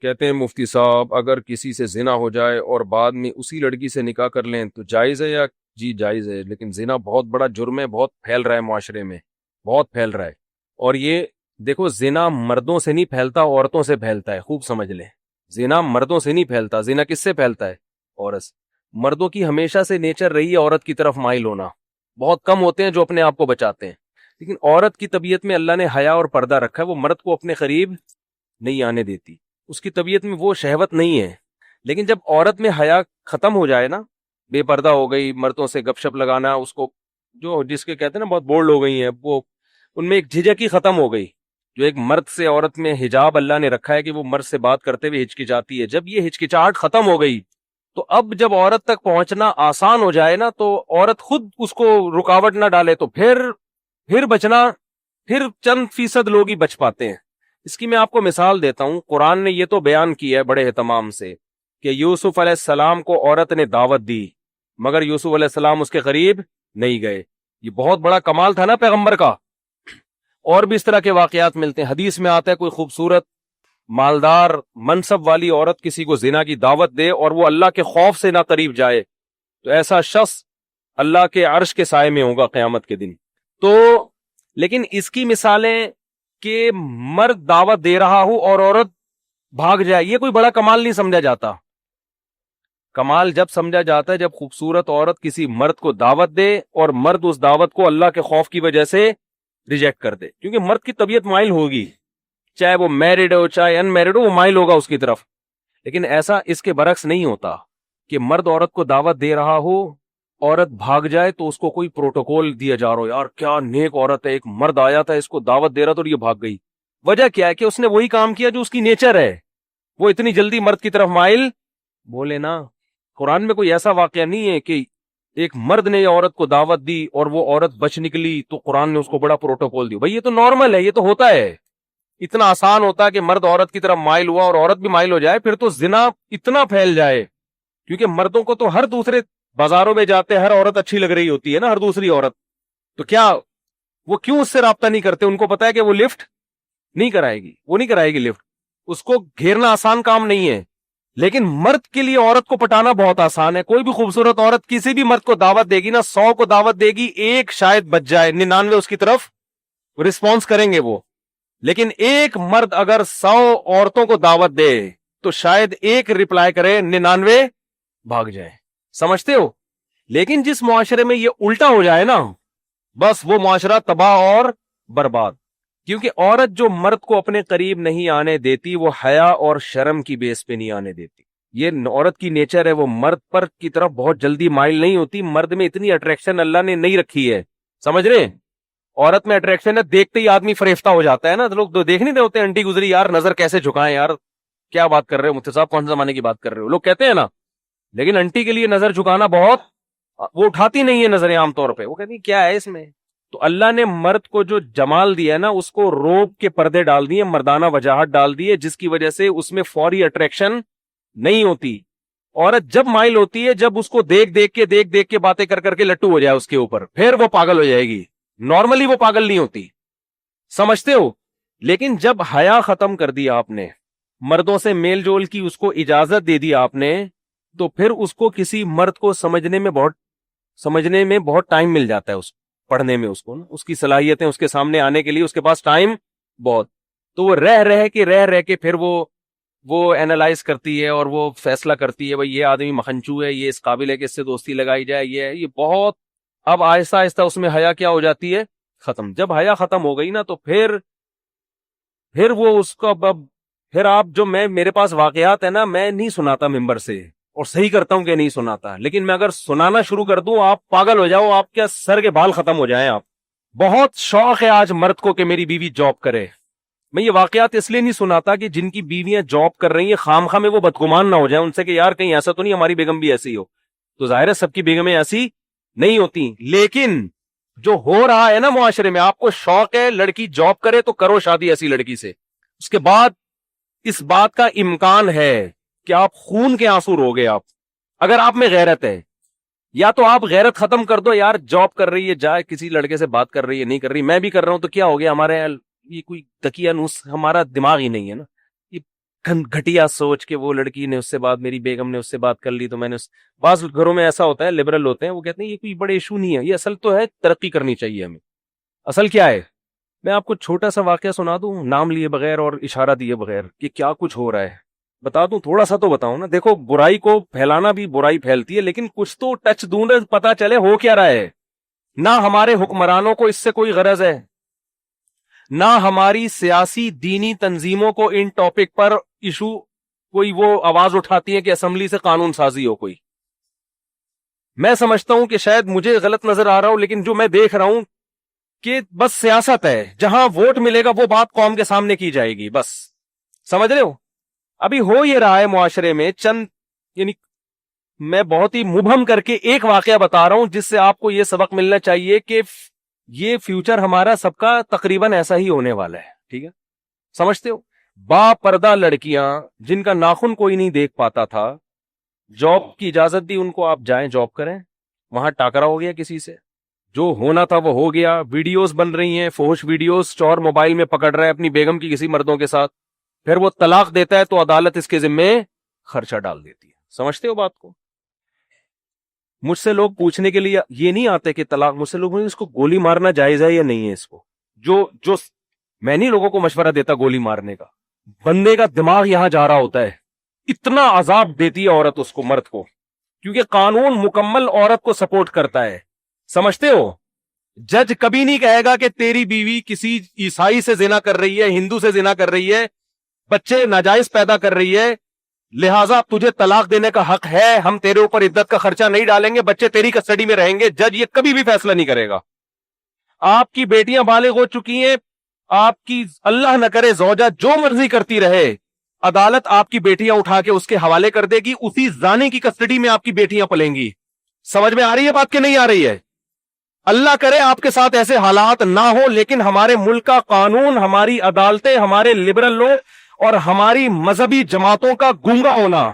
کہتے ہیں مفتی صاحب اگر کسی سے زنا ہو جائے اور بعد میں اسی لڑکی سے نکاح کر لیں تو جائز ہے یا؟ جی جائز ہے، لیکن زنا بہت بڑا جرم ہے، بہت پھیل رہا ہے معاشرے میں، بہت پھیل رہا ہے۔ اور یہ دیکھو، زنا مردوں سے نہیں پھیلتا، عورتوں سے پھیلتا ہے، خوب سمجھ لیں۔ زنا مردوں سے نہیں پھیلتا، زنا کس سے پھیلتا ہے؟ عورت سے۔ مردوں کی ہمیشہ سے نیچر رہی ہے عورت کی طرف مائل ہونا، بہت کم ہوتے ہیں جو اپنے آپ کو بچاتے ہیں، لیکن عورت کی طبیعت میں اللہ نے حیا اور پردہ رکھا ہے، وہ مرد کو اپنے قریب نہیں آنے دیتی، اس کی طبیعت میں وہ شہوت نہیں ہے۔ لیکن جب عورت میں حیا ختم ہو جائے نا، بے پردہ ہو گئی، مردوں سے گپ شپ لگانا، اس کو جو جس کے کہتے ہیں نا بہت بولڈ ہو گئی ہیں، وہ ان میں ایک جھجک ہی ختم ہو گئی۔ جو ایک مرد سے عورت میں حجاب اللہ نے رکھا ہے کہ وہ مرد سے بات کرتے ہوئے ہچکچاتی ہے، جب یہ ہچکچاہٹ ختم ہو گئی تو اب جب عورت تک پہنچنا آسان ہو جائے نا، تو عورت خود اس کو رکاوٹ نہ ڈالے تو پھر بچنا، پھر چند فیصد لوگ ہی بچ پاتے ہیں۔ اس کی میں آپ کو مثال دیتا ہوں، قرآن نے یہ تو بیان کیا ہے بڑے اہتمام سے کہ یوسف علیہ السلام کو عورت نے دعوت دی مگر یوسف علیہ السلام اس کے قریب نہیں گئے۔ یہ بہت بڑا کمال تھا نا پیغمبر کا۔ اور بھی اس طرح کے واقعات ملتے ہیں، حدیث میں آتا ہے کوئی خوبصورت مالدار منصب والی عورت کسی کو زنا کی دعوت دے اور وہ اللہ کے خوف سے نہ قریب جائے تو ایسا شخص اللہ کے عرش کے سائے میں ہوگا قیامت کے دن۔ تو لیکن اس کی مثالیں کہ مرد دعوت دے رہا ہو اور عورت بھاگ جائے، یہ کوئی بڑا کمال نہیں سمجھا جاتا۔ کمال جب سمجھا جاتا ہے جب خوبصورت عورت کسی مرد کو دعوت دے اور مرد اس دعوت کو اللہ کے خوف کی وجہ سے ریجیکٹ کر دے، کیونکہ مرد کی طبیعت مائل ہوگی، چاہے وہ میرڈ ہو چاہے ان میرڈ ہو، وہ مائل ہوگا اس کی طرف۔ لیکن ایسا اس کے برعکس نہیں ہوتا کہ مرد عورت کو دعوت دے رہا ہو، عورت بھاگ جائے تو اس کو کوئی پروٹوکول دیا جا رہا ہو، یار کیا نیک عورت ہے، ایک مرد آیا تھا اس کو دعوت دے رہا تھا اور یہ بھاگ گئی۔ وجہ کیا ہے کہ اس نے وہی کام کیا جو اس کی نیچر ہے، وہ اتنی جلدی مرد کی طرف مائل بولے نا۔ قرآن میں کوئی ایسا واقعہ نہیں ہے کہ ایک مرد نے عورت کو دعوت دی اور وہ عورت بچ نکلی تو قرآن نے اس کو بڑا پروٹوکول دیا۔ بھائی یہ تو نارمل ہے، یہ تو ہوتا ہے، اتنا آسان ہوتا ہے کہ مرد عورت کی طرف مائل ہوا اور عورت بھی مائل ہو جائے، پھر تو زنا اتنا پھیل جائے، کیونکہ مردوں کو تو ہر دوسرے بازاروں میں جاتے ہر عورت اچھی لگ رہی ہوتی ہے نا، ہر دوسری عورت، تو کیا وہ کیوں اس سے رابطہ نہیں کرتے؟ ان کو پتا ہے کہ وہ لفٹ نہیں کرائے گی، وہ نہیں کرائے گی لفٹ، اس کو گھیرنا آسان کام نہیں ہے۔ لیکن مرد کے لیے عورت کو پٹانا بہت آسان ہے۔ کوئی بھی خوبصورت عورت کسی بھی مرد کو دعوت دے گی نا، 100 کو دعوت دے گی، ایک شاید بچ جائے، 99 اس کی طرف رسپانس کریں گے وہ۔ لیکن ایک مرد اگر 100 عورتوں کو دعوت دے تو شاید ایک ریپلائی کرے، 99 بھاگ جائے۔ سمجھتے ہو؟ لیکن جس معاشرے میں یہ الٹا ہو جائے نا، بس وہ معاشرہ تباہ اور برباد، کیونکہ عورت جو مرد کو اپنے قریب نہیں آنے دیتی وہ حیا اور شرم کی بیس پہ نہیں آنے دیتی۔ یہ عورت کی نیچر ہے، وہ مرد پر کی طرف بہت جلدی مائل نہیں ہوتی، مرد میں اتنی اٹریکشن اللہ نے نہیں رکھی ہے، سمجھ رہے ہیں؟ عورت میں اٹریکشن ہے، دیکھتے ہی آدمی فریفتہ ہو جاتا ہے نا، لوگ تو دیکھ نہیں رہے ہوتے، انٹی گزری یار نظر کیسے جھکائیں، یار کیا بات کر رہے ہو مفتی صاحب، کون سے زمانے کی بات کر رہے ہو، لوگ کہتے ہیں نا۔ لیکن انٹی کے لیے نظر جھکانا بہت، وہ اٹھاتی نہیں ہے نظریں عام طور پہ، وہ کہتی کیا ہے اس میں۔ تو اللہ نے مرد کو جو جمال دیا ہے نا، اس کو روب کے پردے ڈال دیے، مردانہ وجاہت ڈال دی ہے، جس کی وجہ سے اس میں فوری اٹریکشن نہیں ہوتی۔ عورت جب مائل ہوتی ہے جب اس کو دیکھ دیکھ کے باتیں کر کے لٹو ہو جائے اس کے اوپر، پھر وہ پاگل ہو جائے گی، نارملی وہ پاگل نہیں ہوتی، سمجھتے ہو؟ لیکن جب حیا ختم کر دی آپ نے، مردوں سے میل جول کی اس کو اجازت دے دی آپ نے، تو پھر اس کو کسی مرد کو سمجھنے میں بہت ٹائم مل جاتا ہے، اس پڑھنے میں اس کو نا، اس کی صلاحیتیں اس کے سامنے آنے کے لیے اس کے پاس ٹائم بہت، تو وہ رہ کے پھر وہ اینالائز کرتی ہے اور وہ فیصلہ کرتی ہے بھئی یہ آدمی مخنچو ہے، یہ اس قابل ہے کہ اس سے دوستی لگائی جائے، یہ بہت، اب آہستہ آہستہ اس میں حیا کیا ہو جاتی ہے؟ ختم۔ جب حیا ختم ہو گئی نا تو پھر وہ اس کو پھر آپ جو میرے پاس واقعات ہے نا، میں نہیں سناتا ممبر سے، اور صحیح کرتا ہوں کہ نہیں سناتا، لیکن میں اگر سنانا شروع کر دوں آپ پاگل ہو جاؤ، آپ کیا سر کے بال ختم ہو جائیں۔ آپ بہت شوق ہے آج مرد کو کہ میری بیوی جاب کرے۔ میں یہ واقعات اس لیے نہیں سناتا کہ جن کی بیویاں جاب کر رہی ہیں خامخواہ میں وہ بدگمان نہ ہو جائیں ان سے کہ یار کہیں ایسا تو نہیں ہماری بیگم بھی ایسی ہو، تو ظاہر ہے سب کی بیگمیں ایسی نہیں ہوتی، لیکن جو ہو رہا ہے نا معاشرے میں، آپ کو شوق ہے لڑکی جاب کرے تو کرو شادی ایسی لڑکی سے، اس کے بعد اس بات کا امکان ہے کہ آپ خون کے آنسو روگے۔ آپ اگر آپ میں غیرت ہے، یا تو آپ غیرت ختم کر دو، یار جاب کر رہی ہے جائے کسی لڑکے سے بات کر رہی ہے، نہیں کر رہی، میں بھی کر رہا ہوں تو کیا ہو گیا، ہمارے یہ کوئی تکیہ نوس ہمارا دماغ ہی نہیں ہے نا، یہ گھٹیا سوچ کے وہ لڑکی نے اس سے بات، میری بیگم نے اس سے بات کر لی تو میں نے بعض گھروں میں ایسا ہوتا ہے، لبرل ہوتے ہیں، وہ کہتے ہیں یہ کوئی بڑے ایشو نہیں ہے، یہ اصل تو ہے ترقی کرنی چاہیے ہمیں۔ اصل کیا ہے؟ میں آپ کو چھوٹا سا واقعہ سنا دوں، نام لیے بغیر اور اشارہ دیے بغیر، کہ کیا کچھ ہو رہا ہے بتا دوں، تھوڑا سا تو بتاؤں نا۔ دیکھو برائی کو پھیلانا بھی برائی پھیلتی ہے، لیکن کچھ تو ٹچ دوں نا، پتا چلے ہو کیا رہا ہے۔ نہ ہمارے حکمرانوں کو اس سے کوئی غرض ہے، نہ ہماری سیاسی دینی تنظیموں کو ان ٹاپک پر ایشو کوئی وہ آواز اٹھاتی ہے کہ اسمبلی سے قانون سازی ہو کوئی۔ میں سمجھتا ہوں کہ شاید مجھے غلط نظر آ رہا ہوں، لیکن جو میں دیکھ رہا ہوں کہ بس سیاست ہے، جہاں ووٹ ملے گا وہ بات قوم کے سامنے کی جائے گی، بس۔ سمجھ رہے ہو؟ ابھی ہو یہ رہا ہے معاشرے میں چند، یعنی میں بہت ہی مبہم کر کے ایک واقعہ بتا رہا ہوں جس سے آپ کو یہ سبق ملنا چاہیے کہ یہ فیوچر ہمارا سب کا تقریباً ایسا ہی ہونے والا ہے، ٹھیک ہے؟ سمجھتے ہو؟ با پردہ لڑکیاں جن کا ناخن کوئی نہیں دیکھ پاتا تھا، جاب کی اجازت دی ان کو، آپ جائیں جاب کریں، وہاں ٹاکرا ہو گیا کسی سے، جو ہونا تھا وہ ہو گیا، ویڈیوز بن رہی ہیں، فحش ویڈیوز، چور موبائل میں پکڑ رہا ہے اپنی بیگم کی کسی مردوں کے ساتھ، پھر وہ طلاق دیتا ہے تو عدالت اس کے ذمے خرچہ ڈال دیتی ہے۔ سمجھتے ہو بات کو؟ مجھ سے لوگ پوچھنے کے لیے یہ نہیں آتے کہ طلاق، مجھ سے لوگ اس کو گولی مارنا جائز ہے یا نہیں ہے، اس کو جو میں نہیں لوگوں کو مشورہ دیتا گولی مارنے کا، بندے کا دماغ یہاں جا رہا ہوتا ہے، اتنا عذاب دیتی ہے عورت اس کو، مرد کو، کیونکہ قانون مکمل عورت کو سپورٹ کرتا ہے۔ سمجھتے ہو؟ جج کبھی نہیں کہے گا کہ تیری بیوی کسی عیسائی سے زنا کر رہی ہے، ہندو سے زنا کر رہی ہے، بچے ناجائز پیدا کر رہی ہے، لہٰذا تجھے طلاق دینے کا حق ہے، ہم تیرے اوپر عدت کا خرچہ نہیں ڈالیں گے، بچے تیری کسٹڈی میں رہیں گے۔ جج یہ کبھی بھی فیصلہ نہیں کرے گا۔ آپ کی بیٹیاں بالغ ہو چکی ہیں، آپ کی اللہ نہ کرے زوجہ جو مرضی کرتی رہے، عدالت آپ کی بیٹیاں اٹھا کے اس کے حوالے کر دے گی، اسی زانی کی کسٹڈی میں آپ کی بیٹیاں پلیں گی۔ سمجھ میں آ رہی ہے بات کہ نہیں آ رہی ہے؟ اللہ کرے آپ کے ساتھ ایسے حالات نہ ہو، لیکن ہمارے ملک کا قانون، ہماری عدالتیں، ہمارے لبرل لوگ اور ہماری مذہبی جماعتوں کا گونگا ہونا،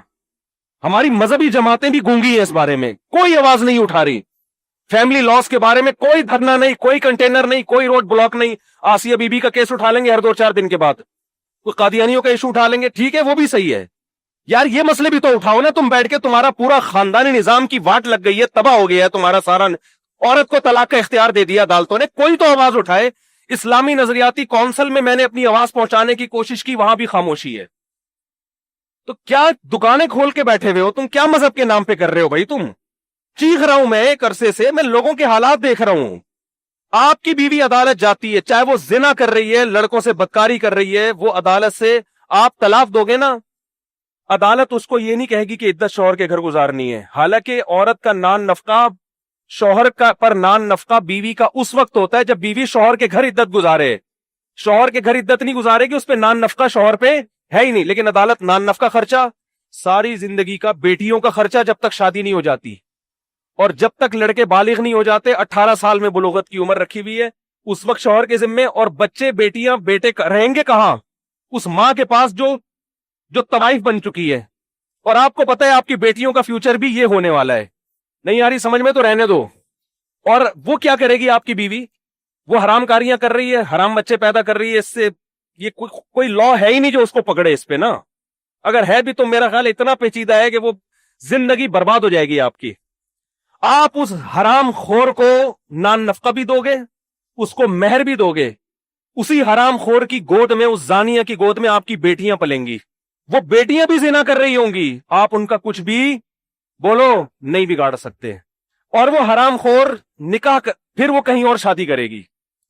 ہماری مذہبی جماعتیں بھی گونگی ہیں اس بارے میں، کوئی آواز نہیں اٹھا رہی۔ فیملی لاس کے بارے میں کوئی دھرنا نہیں، کوئی کنٹینر نہیں، کوئی روڈ بلاک نہیں۔ آسیہ بی بی کا کیس اٹھا لیں گے ہر 2-4 دن کے بعد، کوئی قادیانیوں کا ایشو اٹھا لیں گے، ٹھیک ہے وہ بھی صحیح ہے یار، یہ مسئلے بھی تو اٹھاؤ نا تم بیٹھ کے۔ تمہارا پورا خاندانی نظام کی واٹ لگ گئی ہے، تباہ ہو گیا ہے تمہارا سارا، عورت کو طلاق کا اختیار دے دیا عدالتوں نے، کوئی تو آواز اٹھائے۔ اسلامی نظریاتی کونسل میں میں نے اپنی آواز پہنچانے کی کوشش کی، وہاں بھی خاموشی ہے۔ تو کیا دکانیں کھول کے بیٹھے ہوئے ہو تم؟ کیا مذہب کے نام پہ کر رہے ہو بھائی تم؟ چیخ رہا ہوں میں ایک عرصے سے، میں لوگوں کے حالات دیکھ رہا ہوں۔ آپ کی بیوی عدالت جاتی ہے، چاہے وہ زنا کر رہی ہے، لڑکوں سے بدکاری کر رہی ہے، وہ عدالت سے آپ طلاق دو گے نا، عدالت اس کو یہ نہیں کہے گی کہ عدت شوہر کے گھر گزارنی ہے۔ حالانکہ عورت کا نان نفقہ، شوہر کا پر نان نفقہ بیوی کا اس وقت ہوتا ہے جب بیوی شوہر کے گھر عدت گزارے۔ شوہر کے گھر عدت نہیں گزارے گی، اس پہ نان نفقہ شوہر پہ ہے ہی نہیں، لیکن عدالت نان نفقہ خرچہ، ساری زندگی کا بیٹیوں کا خرچہ جب تک شادی نہیں ہو جاتی، اور جب تک لڑکے بالغ نہیں ہو جاتے، 18 سال میں بلوغت کی عمر رکھی ہوئی ہے، اس وقت شوہر کے ذمے، اور بچے بیٹیاں بیٹے رہیں گے کہاں؟ اس ماں کے پاس جو طوائف بن چکی ہے، اور آپ کو پتا ہے آپ کی بیٹیوں کا فیوچر بھی یہ ہونے والا ہے۔ نہیں آ رہی سمجھ میں تو رہنے دو۔ اور وہ کیا کرے گی آپ کی بیوی؟ وہ حرام کاریاں کر رہی ہے، حرام بچے پیدا کر رہی ہے، اس سے یہ کوئی لا ہے ہی نہیں جو اس کو پکڑے اس پہ نا، اگر ہے بھی تو میرا خیال اتنا پیچیدہ ہے کہ وہ زندگی برباد ہو جائے گی آپ کی۔ آپ اس حرام خور کو نان نفقہ بھی دو گے، اس کو مہر بھی دو گے، اسی حرام خور کی گود میں، اس زانیہ کی گود میں آپ کی بیٹیاں پلیں گی، وہ بیٹیاں بھی زنا کر رہی ہوں گی، آپ ان کا کچھ بھی بولو نہیں بگاڑ سکتے، اور وہ حرام خور پھر وہ کہیں اور شادی کرے گی،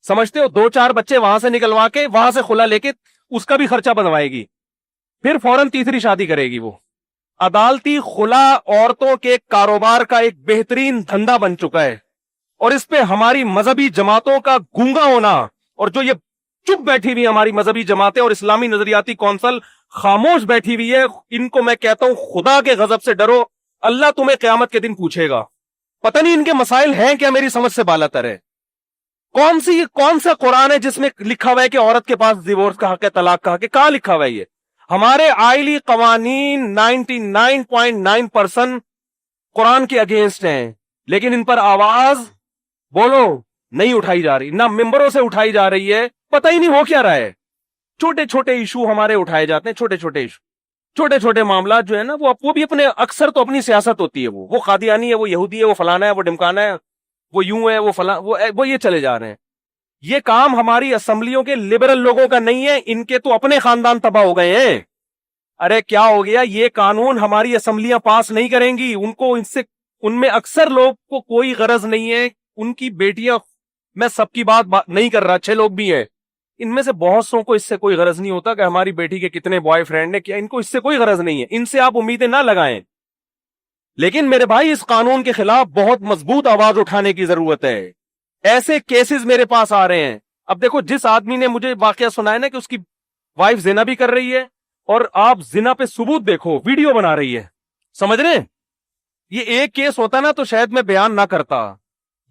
سمجھتے ہو؟ 2-4 بچے وہاں سے نکلوا کے، وہاں سے خلا لے کے اس کا بھی خرچہ بنوائے گی، پھر فوراً تیسری شادی کرے گی۔ وہ عدالتی خلا عورتوں کے کاروبار کا ایک بہترین دھندا بن چکا ہے، اور اس پہ ہماری مذہبی جماعتوں کا گونگا ہونا، اور جو یہ چپ بیٹھی ہوئی ہماری مذہبی جماعتیں اور اسلامی نظریاتی کونسل خاموش بیٹھی ہوئی ہے، ان کو میں کہتا ہوں خدا کے غضب سے ڈرو، اللہ تمہیں قیامت کے دن پوچھے گا۔ پتہ نہیں ان کے مسائل ہیں کیا، میری سمجھ سے بالا تر ہے۔ کون سا قرآن ہے جس میں لکھا ہوا ہے کہ عورت کے پاس ڈیورس کا حق ہے، طلاق کا حق ہے؟ کہاں لکھا ہوا ہے یہ؟ ہمارے آئلی قوانین 99.9% قرآن کے اگینسٹ ہیں، لیکن ان پر آواز بولو نہیں اٹھائی جا رہی، نہ ممبروں سے اٹھائی جا رہی ہے، پتہ ہی نہیں ہو کیا رہا ہے۔ چھوٹے چھوٹے ایشو ہمارے اٹھائے جاتے ہیں، چھوٹے چھوٹے ایشو۔ چھوٹے چھوٹے معاملات جو ہے نا وہ بھی اپنے اکثر تو اپنی سیاست ہوتی ہے، وہ قادیانی ہے، وہ یہودی ہے، وہ فلانا ہے، وہ ڈمکانا ہے، وہ یوں ہے، وہ فلاں، وہ یہ چلے جا رہے ہیں. یہ کام ہماری اسمبلیوں کے لبرل لوگوں کا نہیں ہے، ان کے تو اپنے خاندان تباہ ہو گئے ہیں. ارے کیا ہو گیا، یہ قانون ہماری اسمبلیاں پاس نہیں کریں گی. ان میں اکثر لوگ کو کوئی غرض نہیں ہے، ان کی بیٹیاں، میں سب کی بات نہیں کر رہا، اچھے لوگ بھی ہیں، ان میں سے بہت سو کو اس سے کوئی غرض نہیں ہوتا کہ ہماری بیٹی کے کتنے بوائے فرینڈ ہیں، کیا ان کو اس سے کوئی غرض نہیں ہے. ان سے آپ امیدیں نہ لگائیں. لیکن میرے بھائی اس قانون کے خلاف بہت مضبوط آواز اٹھانے کی ضرورت ہے. ایسے کیسز میرے پاس آ رہے ہیں. اب دیکھو، جس آدمی نے مجھے واقعہ سنایا نا کہ اس کی وائف زنا بھی کر رہی ہے، اور آپ زنا پہ ثبوت دیکھو، ویڈیو بنا رہی ہے، سمجھ رہے ہیں؟ یہ ایک کیس ہوتا نا تو شاید میں بیان نہ کرتا.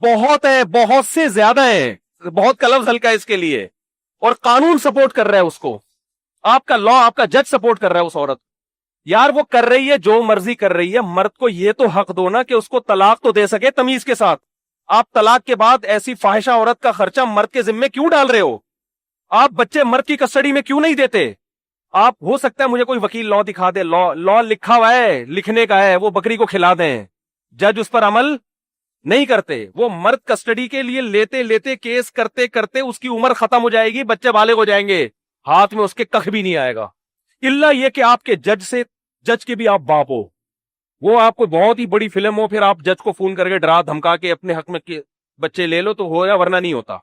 بہت ہے، بہت سے زیادہ ہے، بہت کا لفظ ہلکا ہے اس کے لیے. اور قانون سپورٹ کر رہا ہے اس کو، آپ کا لا، آپ کا جج سپورٹ کر رہا ہے اس عورت. یار وہ کر رہی ہے جو مرضی کر رہی ہے، مرد کو یہ تو حق دو نا کہ اس کو طلاق تو دے سکے تمیز کے ساتھ. آپ طلاق کے بعد ایسی فاحشہ عورت کا خرچہ مرد کے ذمے کیوں ڈال رہے ہو؟ آپ بچے مرد کی کسٹڈی میں کیوں نہیں دیتے؟ آپ، ہو سکتا ہے مجھے کوئی وکیل لا دکھا دے، لا لکھا ہوا ہے، لکھنے کا ہے، وہ بکری کو کھلا دیں، جج اس پر عمل نہیں کرتے. وہ مرد کسٹڈی کے لیے لیتے لیتے کیس کرتے کرتے اس کی عمر ختم ہو جائے گی، بچے بالغ ہو جائیں گے، ہاتھ میں اس کے کخ بھی نہیں آئے گا. الا یہ کہ آپ کے جج کے بھی آپ باپ ہو، وہ آپ کو بہت ہی بڑی فلم ہو، پھر آپ جج کو فون کر کے ڈرا دھمکا کے اپنے حق میں بچے لے لو تو ہو، یا ورنہ نہیں ہوتا.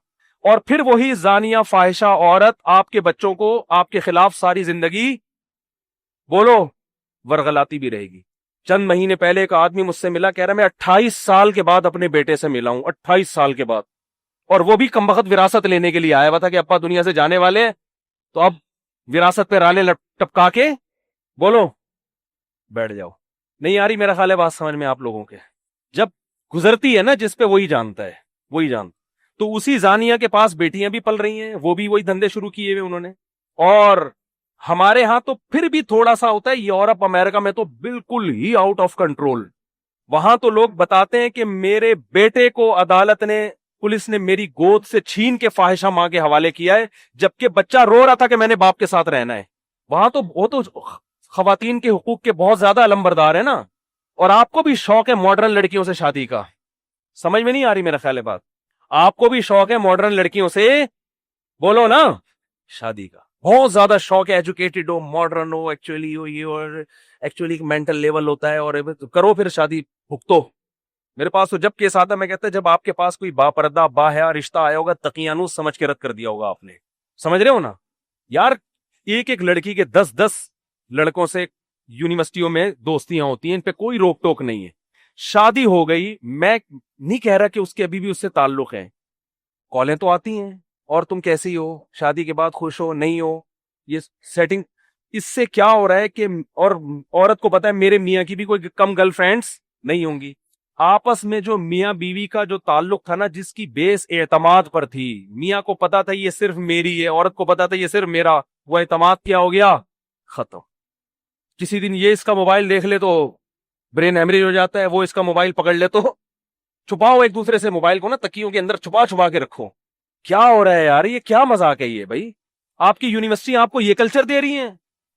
اور پھر وہی زانیہ فاحشہ عورت آپ کے بچوں کو آپ کے خلاف ساری زندگی بولو ورغلاتی بھی رہے گی. چند مہینے پہلے ایک آدمی مجھ سے ملا، کہہ رہا میں 28 سال کے بعد اپنے بیٹے سے ملا ہوں، 28 سال کے بعد، اور وہ بھی کمبخت وراثت لینے کے لیے آیا ہوا تھا کہ ابا دنیا سے جانے والے ہیں، تو اب وراثت پہ رالے ٹپکا کے بولو بیٹھ جاؤ. نہیں آ رہی میرا خیال ہے بات سمجھ میں آپ لوگوں کے؟ جب گزرتی ہے نا جس پہ، وہی جانتا ہے، وہی جانتا. تو اسی زانیہ کے پاس بیٹیاں بھی پل رہی ہیں، وہ بھی وہی دھندے شروع کیے ہوئے انہوں نے. اور ہمارے ہاں تو پھر بھی تھوڑا سا ہوتا ہے، یورپ امریکہ میں تو بالکل ہی آؤٹ آف کنٹرول. وہاں تو لوگ بتاتے ہیں کہ میرے بیٹے کو عدالت نے، پولیس نے میری گود سے چھین کے فاحشہ ماں کے حوالے کیا ہے، جبکہ بچہ رو رہا تھا کہ میں نے باپ کے ساتھ رہنا ہے. وہاں تو وہ تو خواتین کے حقوق کے بہت زیادہ علمبردار ہے نا. اور آپ کو بھی شوق ہے ماڈرن لڑکیوں سے شادی کا، سمجھ میں نہیں آ رہی میرا خیال ہے بات؟ آپ کو بھی شوق ہے ماڈرن لڑکیوں سے، بولو نا، شادی کا بہت زیادہ شوق ہے. ایجوکیٹڈ ہو، ماڈرن ہو، ایکچولی ہو یہ، اور ایکچولی مینٹل لیول ہوتا ہے، اور کرو پھر شادی، بھگتو. میرے پاس تو جب کیس آتا میں کہتا ہے جب آپ کے پاس کوئی با پردہ با حیا رشتہ آیا ہوگا، تقیانوس سمجھ کے رد کر دیا ہوگا آپ نے. سمجھ رہے ہو نا یار؟ ایک لڑکی کے 10 لڑکوں سے یونیورسٹیوں میں دوستیاں ہوتی ہیں، ان پہ کوئی روک ٹوک نہیں ہے. شادی ہو گئی، میں نہیں کہہ رہا کہ اس کے ابھی بھی اس سے تعلق ہے، کالیں تو آتی ہیں، اور تم کیسی ہو، شادی کے بعد خوش ہو نہیں ہو، یہ سیٹنگ. اس سے کیا ہو رہا ہے کہ، اور عورت کو پتا ہے میرے میاں کی بھی کوئی کم گرل فرینڈز نہیں ہوں گی. آپس میں جو میاں بیوی کا جو تعلق تھا نا، جس کی بیس اعتماد پر تھی، میاں کو پتا تھا یہ صرف میری ہے، عورت کو پتا تھا یہ صرف میرا، وہ اعتماد کیا ہو گیا؟ ختم. کسی دن یہ اس کا موبائل دیکھ لے تو برین ہیمریج ہو جاتا ہے، وہ اس کا موبائل پکڑ لے تو چھپاؤ ایک دوسرے سے موبائل کو نا، تکیوں کے اندر چھپا کے رکھو. کیا ہو رہا ہے یار؟ یہ کیا مذاق ہے یہ بھائی؟ آپ کی یونیورسٹی آپ کو یہ کلچر دے رہی ہیں؟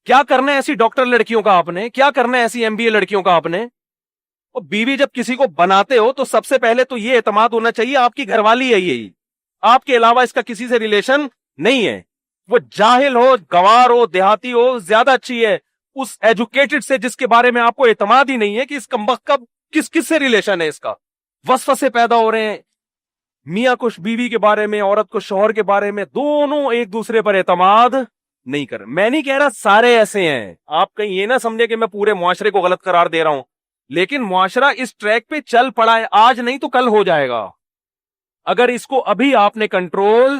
کیا کرنا ہے ایسی ڈاکٹر لڑکیوں کا آپ نے؟ کیا کرنا ہے ایسی MBA لڑکیوں کا آپ نے؟ اور بیوی جب کسی کو بناتے ہو تو سب سے پہلے تو یہ اعتماد ہونا چاہیے آپ کی گھر والی ہے یہی، آپ کے علاوہ اس کا کسی سے ریلیشن نہیں ہے. وہ جاہل ہو، گوار ہو، دیہاتی ہو، زیادہ اچھی ہے اس ایجوکیٹڈ سے جس کے بارے میں آپ کو اعتماد ہی نہیں ہے کہ اس کمبخت کا کس سے ریلیشن ہے. اس کا وسوسے پیدا ہو رہے ہیں، میاں کو بیوی کے بارے میں، عورت کو شوہر کے بارے میں، دونوں ایک دوسرے پر اعتماد نہیں کر. میں نہیں کہہ رہا سارے ایسے ہیں، آپ کہیں یہ نہ سمجھے کہ میں پورے معاشرے کو غلط قرار دے رہا ہوں، لیکن معاشرہ اس ٹریک پہ چل پڑا ہے، آج نہیں تو کل ہو جائے گا اگر اس کو ابھی آپ نے کنٹرول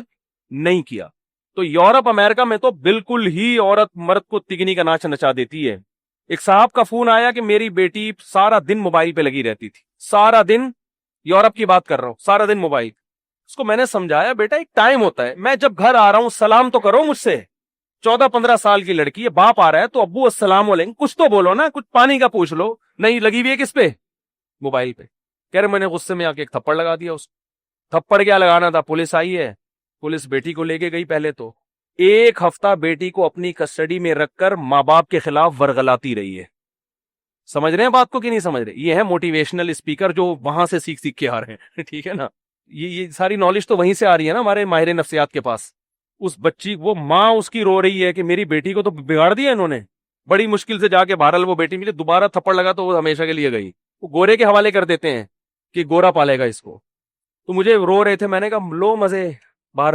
نہیں کیا. تو یورپ امریکہ میں تو بالکل ہی عورت مرد کو تگنی کا ناچ نچا دیتی ہے. ایک صاحب کا فون آیا کہ میری بیٹی سارا دن موبائل پہ لگی رہتی تھی، سارا دن، یورپ کی بات کر رہا ہوں، سارا دن موبائل. اس کو میں نے سمجھایا بیٹا ایک ٹائم ہوتا ہے، میں جب گھر آ رہا ہوں سلام تو کرو مجھ سے. 14-15 سال کی لڑکی ہے، باپ آ رہا ہے تو ابو السلام علیکم کچھ تو بولو نا، کچھ پانی کا پوچھ لو. نہیں، لگی ہوئی ہے کس پہ؟ موبائل پہ. کہہ رہے میں نے غصے میں آ کے ایک تھپڑ لگا دیا. اس تھپڑ کیا لگانا تھا، پولیس آئی ہے، پولیس بیٹی کو لے کے گئی پہلے تو، ایک ہفتہ بیٹی کو اپنی کسٹڈی میں رکھ کر ماں باپ کے خلاف ورغلاتی رہی ہے. سمجھ رہے ہیں بات کو کہ نہیں سمجھ رہے؟ یہ ہے موٹیویشنل اسپیکر جو وہاں سے سیکھ کے آ رہے ہیں. ٹھیک ہے نا, یہ ساری نالج تو وہیں سے آ رہی ہے نا ہمارے ماہر نفسیات کے پاس. اس بچی وہ ماں اس کی رو رہی ہے کہ میری بیٹی کو تو بگاڑ دیا انہوں نے, بڑی مشکل سے جا کے بہرحال وہ بیٹی مجھے دوبارہ تھپڑ لگا تو وہ ہمیشہ کے لیے گئی. وہ گورے کے حوالے کر دیتے ہیں کہ گورا پالے گا اس کو. تو مجھے رو رہے تھے, میں نے کہا لو مزے باہر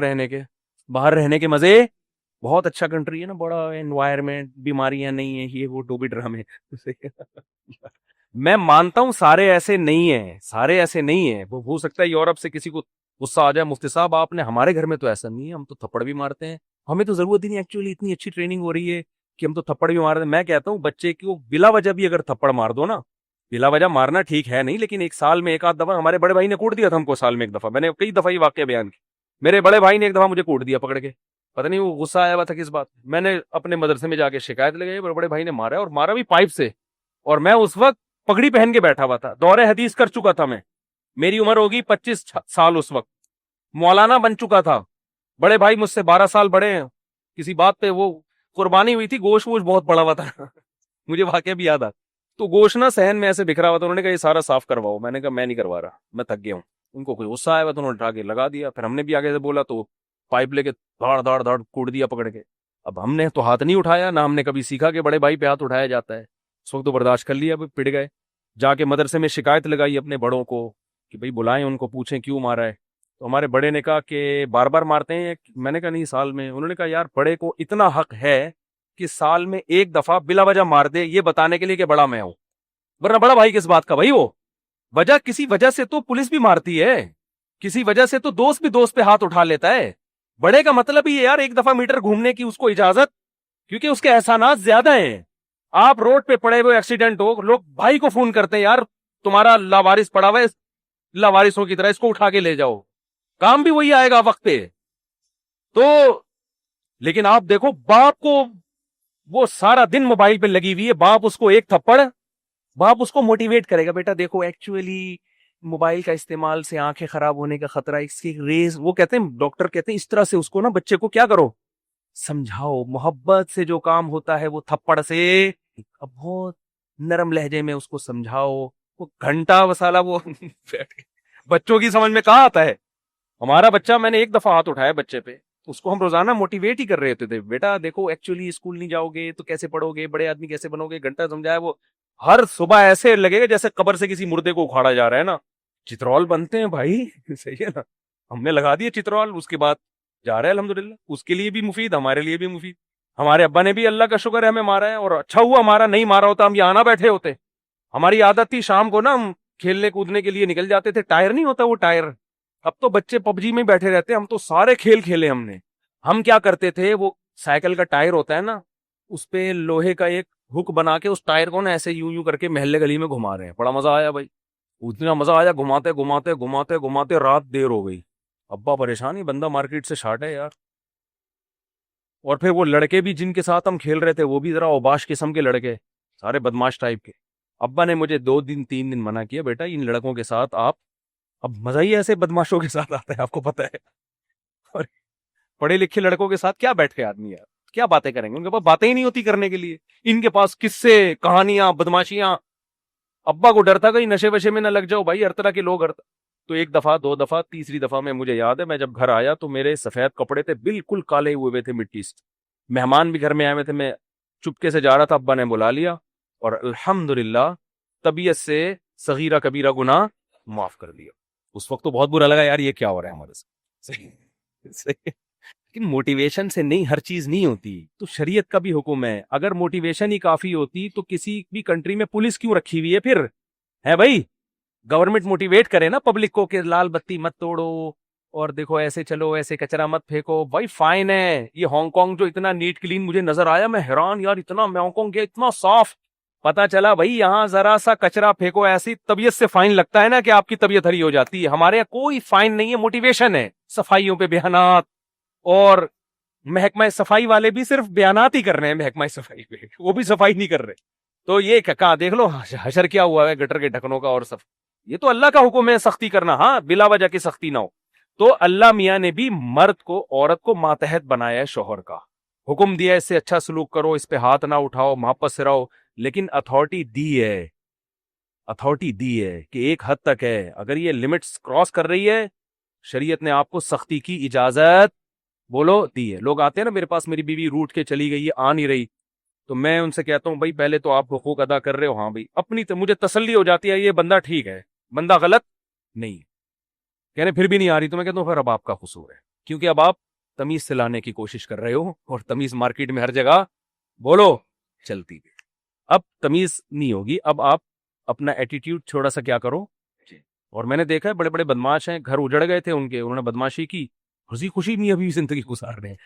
رہنے کے مزے, بہت اچھا کنٹری ہے نا, بڑا انوائرمنٹ, بیماریاں نہیں ہیں, یہ وہ ٹوبی ڈرامے. میں مانتا ہوں سارے ایسے نہیں ہیں. وہ ہو سکتا ہے یورپ سے کسی کو غصہ آ جائے, مفتی صاحب آپ نے, ہمارے گھر میں تو ایسا نہیں ہے, ہم تو تھپڑ بھی مارتے ہیں, ہمیں تو ضرورت ہی نہیں, ایکچولی اتنی اچھی ٹریننگ ہو رہی ہے کہ ہم تو تھپڑ بھی مارتے ہیں. میں کہتا ہوں بچے کو بلا وجہ بھی اگر تھپڑ مار دو نا, بلا وجہ مارنا ٹھیک ہے نہیں, لیکن ایک سال میں ایک آدھ دفعہ, ہمارے بڑے بھائی نے کوٹ دیا تھا ہم کو سال میں ایک دفعہ, میں نے کئی دفعہ یہ واقعہ بیان کیا. میرے بڑے بھائی نے ایک دفعہ مجھے کوٹ دیا پکڑ کے, پتہ نہیں وہ غصہ آیا ہوا تھا کس بات. میں نے اپنے مدرسے میں جا کے شکایت لگائی, بڑے بھائی نے مارا, اور مارا بھی پائپ سے, اور میں اس وقت پگڑی پہن کے بیٹھا ہوا تھا, دور حدیث کر چکا تھا میں, میری عمر ہوگی 25 سال, اس وقت مولانا بن چکا تھا. بڑے بھائی مجھ سے 12 سال بڑے ہیں. کسی بات پہ وہ قربانی ہوئی تھی, گوشت ووشت بہت پڑا ہوا تھا. مجھے واقعہ بھی یاد آتا. تو گوشت نا صحن میں ایسے بکھرا ہوا تھا, انہوں نے کہا یہ سارا صاف کرواؤ. میں نے کہا میں نہیں کروا رہا, میں تھک گیا ہوں. ان کو کوئی غصہ آیا ہوا تو انہوں نے اٹھا کے لگا دیا. پھر ہم نے بھی آگے سے بولا تو پائپ لے کے دھاڑ کوٹ دیا پکڑ کے. اب ہم نے تو ہاتھ نہیں اٹھایا, نہ ہم نے کبھی سیکھا کہ بڑے بھائی پہ ہاتھ اٹھایا جاتا ہے. اس وقت تو برداشت کر لیا, پڑ گئے. جا کے مدرسے میں شکایت لگائی اپنے بڑوں کو کہ بھائی بلائیں ان کو, پوچھیں کیوں مارا ہے. تو ہمارے بڑے نے کہا کہ بار بار مارتے ہیں. میں نے کہا نہیں, سال میں. انہوں نے کہا یار بڑے کو اتنا حق ہے کہ سال میں ایک دفعہ بلا وجہ مار دے, یہ بتانے کے لیے کہ بڑا میں ہوں, ورنہ بڑا بھائی کس بات کا بھائی. وہ وجہ کسی وجہ سے تو پولیس بھی مارتی ہے, کسی وجہ سے تو دوست بھی دوست پہ ہاتھ اٹھا لیتا ہے. بڑے کا مطلب ہی ہے یار ایک دفعہ میٹر گھومنے کی اس کو اجازت, کیونکہ اس کے احسانات زیادہ ہیں. آپ روڈ پہ پڑے ہوئے ایکسیڈنٹ ہو, لوگ بھائی کو فون کرتے ہیں, یار تمہارا لاوارث پڑا ہوا ہے, لاوارثوں کی طرح اس کو اٹھا کے لے جاؤ, کام بھی وہی آئے گا وقت پہ. تو لیکن آپ دیکھو باپ کو, وہ سارا دن موبائل پہ لگی ہوئی ہے, باپ اس کو ایک تھپڑ, باپ اس کو موٹیویٹ کرے گا, بیٹا دیکھو ایکچولی موبائل کا استعمال سے آنکھیں خراب ہونے کا خطرہ, اس کی ریز, وہ کہتے ہیں ڈاکٹر کہتے ہیں اس طرح سے اس کو نا بچے کو کیا کرو, سمجھاؤ. محبت سے جو کام ہوتا ہے وہ تھپڑ سے, بہت نرم لہجے میں اس کو سمجھاؤ. وہ گھنٹہ وسالہ وہ بچوں کی سمجھ میں کہاں آتا ہے. ہمارا بچہ, میں نے ایک دفعہ ہاتھ اٹھایا بچے پہ, اس کو ہم روزانہ موٹیویٹ ہی کر رہے تھے, بیٹا دیکھو ایکچولی اسکول نہیں جاؤ گے تو کیسے پڑھو گے, بڑے آدمی کیسے بنو گے. گھنٹہ سمجھایا, وہ ہر صبح ایسے لگے گا جیسے قبر سے کسی مردے کو اکھاڑا جا رہا ہے نا. چترول بنتے ہیں بھائی, صحیح ہے نا, ہم نے لگا دیا چترول, اس کے بعد جا رہا ہے الحمدللہ. اس کے لیے بھی مفید, ہمارے لیے بھی مفید. ہمارے ابا نے بھی اللہ کا شکر ہے ہمیں مارا ہے, اور اچھا ہوا ہمارا نہیں مارا ہوتا, ہم یہاں نہ بیٹھے ہوتے. ہماری عادت تھی شام کو نا ہم کھیلنے کودنے کے لیے نکل جاتے تھے, ٹائر نہیں ہوتا وہ ٹائر, اب تو بچے پب جی میں بیٹھے رہتے, ہم تو سارے کھیل کھیلے ہم نے. ہم کیا کرتے تھے, وہ سائیکل کا ٹائر ہوتا ہے نا, اس پہ لوہے کا ایک ہک بنا کے اس ٹائر کو نا ایسے یوں کر کے محلے گلی میں گھما رہے ہیں. بڑا مزہ آیا بھائی, اتنا مزہ آیا, گھماتے گھماتے گھماتے گھماتے رات دیر ہو گئی. ابا پریشان ہی, بندہ مارکیٹ سے شارٹ ہے یار. اور پھر وہ لڑکے بھی جن کے ساتھ ہم کھیل رہے تھے وہ بھی ذرا اوباش قسم کے لڑکے, سارے بدماش ٹائپ کے. ابا نے مجھے 2 دن 3 دن منع کیا, بیٹا ان لڑکوں کے ساتھ آپ, اب مزہ ہی ایسے بدماشوں کے ساتھ آتا ہے, آپ کو پتہ ہے. اور پڑھے لکھے لڑکوں کے ساتھ کیا بیٹھ کے آدمی یار, کیا باتیں کریں گے, ان کے پاس باتیں ہی نہیں ہوتی کرنے کے لیے. ان کے پاس قصے, کہانیاں, بدماشیاں. ابا کو ڈر تھا کہیں نشے وشے میں نہ لگ جاؤ بھائی, ہر طرح کے لوگ. تو 1 دفعہ 2 دفعہ, تیسری دفعہ میں, مجھے یاد ہے میں جب گھر آیا تو میرے سفید کپڑے تھے بالکل کالے ہوئے تھے مٹی سے. مہمان بھی گھر میں آئے ہوئے تھے, میں چپکے سے جا رہا تھا, ابا نے بلا لیا, اور الحمدللہ طبیعت سے صغیرہ کبیرہ گناہ معاف کر دیا. اس وقت تو بہت برا لگا یار, یہ کیا ہو رہا ہے ہمارے ساتھ. لیکن موٹیویشن سے نہیں, ہر چیز نہیں ہوتی. تو شریعت کا بھی حکم ہے, اگر موٹیویشن ہی کافی ہوتی تو کسی بھی کنٹری میں پولیس کیوں رکھی ہوئی ہے پھر, ہے بھائی. گورنمنٹ موٹیویٹ کرے نا پبلک کو کہ لال بتی مت توڑو, اور دیکھو ایسے چلو, ایسے کچرا مت پھینکو. بھائی فائن ہے. یہ ہانگ کانگ جو اتنا نیٹ کلین مجھے نظر آیا, میں حیران یار, اتنا ہانگ کانگ گیا اتنا صاف, پتا چلا بھائی یہاں ذرا سا کچرا پھینکو ایسی طبیعت سے فائن لگتا ہے نا کہ آپ کی طبیعت ہری ہو جاتی ہے. ہمارے یہاں کوئی فائن نہیں ہے, موٹیویشن ہے. صفائیوں پہ بیانات, اور محکمہ صفائی والے بھی صرف بیانات ہی کر رہے ہیں محکمہ صفائی پہ, وہ بھی صفائی نہیں کر رہے. تو یہ کہاں دیکھ لو حشر کیا ہوا ہے گٹر کے ڈھکنوں کا, اور یہ تو اللہ کا حکم ہے سختی کرنا, ہاں بلا وجہ کی سختی نہ ہو. تو اللہ میاں نے بھی مرد کو عورت کو ماتحت بنایا ہے شوہر کا, حکم دیا ہے اس سے اچھا سلوک کرو, اس پہ ہاتھ نہ اٹھاؤ, محبت سے رہو, لیکن اتھارٹی دی ہے کہ ایک حد تک ہے. اگر یہ لمٹس کراس کر رہی ہے, شریعت نے آپ کو سختی کی اجازت بولو دی ہے. لوگ آتے ہیں نا میرے پاس, میری بیوی روٹ کے چلی گئی ہے, آ نہیں رہی, تو میں ان سے کہتا ہوں بھائی پہلے تو آپ حقوق ادا کر رہے ہو, ہاں بھائی اپنی تو مجھے تسلی ہو جاتی ہے یہ بندہ ٹھیک ہے, بندہ غلط نہیں ہے. کہنے پھر بھی نہیں آ رہی, تو میں کہتا ہوں پھر اب آپ کا قصور ہے, کیونکہ اب آپ تمیز سے لانے کی کوشش کر رہے ہو, اور تمیز مارکیٹ میں ہر جگہ بولو چلتی ہے. اب تمیز نہیں ہوگی, اب آپ اپنا ایٹیٹیوڈ تھوڑا سا کیا کرو. اور میں نے دیکھا ہے بڑے بڑے بدماش ہیں, گھر اجڑ گئے تھے ان کے, انہوں نے بدماشی کی, ہنسی خوشی نہیں ابھی زندگی گزار رہے ہیں.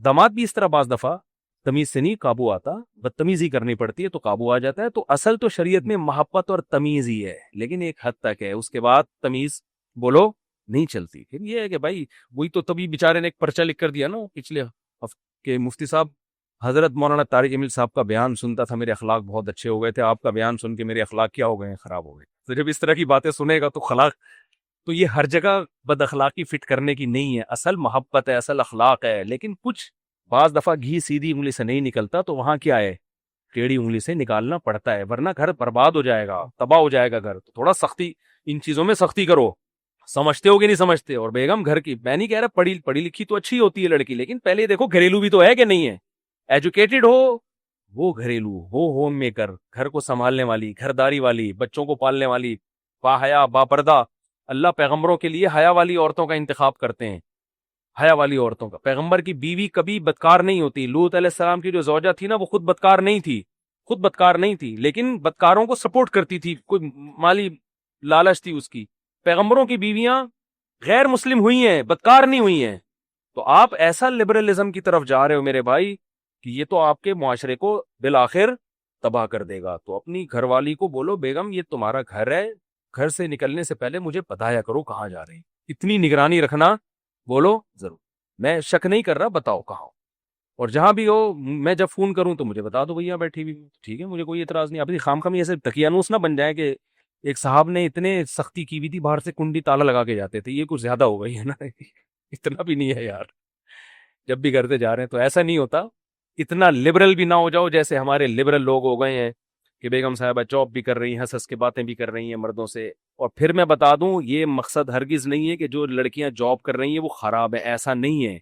داماد بھی اس طرح بعض دفعہ تمیز سے نہیں قابو آتا, بدتمیزی کرنی پڑتی ہے تو قابو آ جاتا ہے. تو اصل تو شریعت میں محبت اور تمیز ہی ہے, لیکن ایک حد تک ہے, اس کے بعد تمیز بولو نہیں چلتی. پھر یہ ہے کہ بھائی وہی تو تبھی بیچارے نے ایک پرچہ لکھ کر دیا نا پچھلے کہ مفتی صاحب حضرت مولانا طارق جمیل صاحب کا بیان سنتا تھا, میرے اخلاق بہت اچھے ہو گئے تھے, آپ کا بیان سن کے میرے اخلاق کیا ہو گئے ہیں, خراب ہو گئے. تو جب اس طرح کی باتیں سنے گا تو اخلاق, تو یہ ہر جگہ بد اخلاقی فٹ کرنے کی نہیں ہے, اصل محبت ہے, اصل اخلاق ہے. لیکن کچھ بعض دفعہ گھی سیدھی انگلی سے نہیں نکلتا, تو وہاں کیا ہے, ٹیڑھی انگلی سے نکالنا پڑتا ہے, ورنہ گھر برباد ہو جائے گا, تباہ ہو جائے گا گھر. تو تھوڑا سختی, ان چیزوں میں سختی کرو. سمجھتے ہو کہ نہیں سمجھتے؟ اور بیگم گھر کی, میں نہیں کہہ رہا پڑھی لکھی تو اچھی ہوتی ہے لڑکی, لیکن پہلے دیکھو گھریلو بھی تو ہے کہ نہیں ہے. ایجوکیٹڈ ہو وہ گھریلو, وہ ہوم میکر, گھر کو سنبھالنے والی, گھرداری والی, بچوں کو پالنے والی, با حیا با پردہ. اللہ پیغمبروں کے لیے حیا والی عورتوں کا انتخاب کرتے ہیں, حیا والی عورتوں کا. پیغمبر کی بیوی کبھی بدکار نہیں ہوتی. لوط علیہ السلام کی جو زوجہ تھی نا, وہ خود بدکار نہیں تھی, لیکن بدکاروں کو سپورٹ کرتی تھی, کوئی مالی لالچ تھی اس کی. پیغمبروں کی بیویاں غیر مسلم ہوئی ہیں, بدکار نہیں ہوئی ہیں. تو آپ ایسا لبرلزم کی طرف جا رہے ہو میرے بھائی کہ یہ تو آپ کے معاشرے کو بالآخر تباہ کر دے گا. تو اپنی گھر والی کو بولو بیگم یہ تمہارا گھر ہے, گھر سے نکلنے سے پہلے مجھے بتایا کرو کہاں جا رہے ہیں, اتنی نگرانی رکھنا. بولو ضرور, میں شک نہیں کر رہا, بتاؤ کہاں. اور جہاں بھی ہو, میں جب فون کروں تو مجھے بتا دو بھیا بیٹھی بھی, ٹھیک ہے, مجھے کوئی اعتراض نہیں. اپنی خام خامی ایسے تکیانوس نہ بن جائے کہ ایک صاحب نے اتنے سختی کی ہوئی تھی, باہر سے کنڈی تالا لگا کے جاتے تھے, یہ کچھ زیادہ ہو گئی ہے نا. اتنا بھی نہیں ہے یار, جب بھی گھر سے جا رہے ہیں تو ایسا نہیں ہوتا. اتنا لبرل بھی نہ ہو جاؤ جیسے ہمارے لبرل لوگ ہو گئے ہیں کہ بیگم صاحبہ جاب بھی کر رہی ہیں, ہنس کے باتیں بھی کر رہی ہیں مردوں سے. اور پھر میں بتا دوں, یہ مقصد ہرگز نہیں ہے کہ جو لڑکیاں جاب کر رہی ہیں وہ خراب ہے, ایسا نہیں ہے.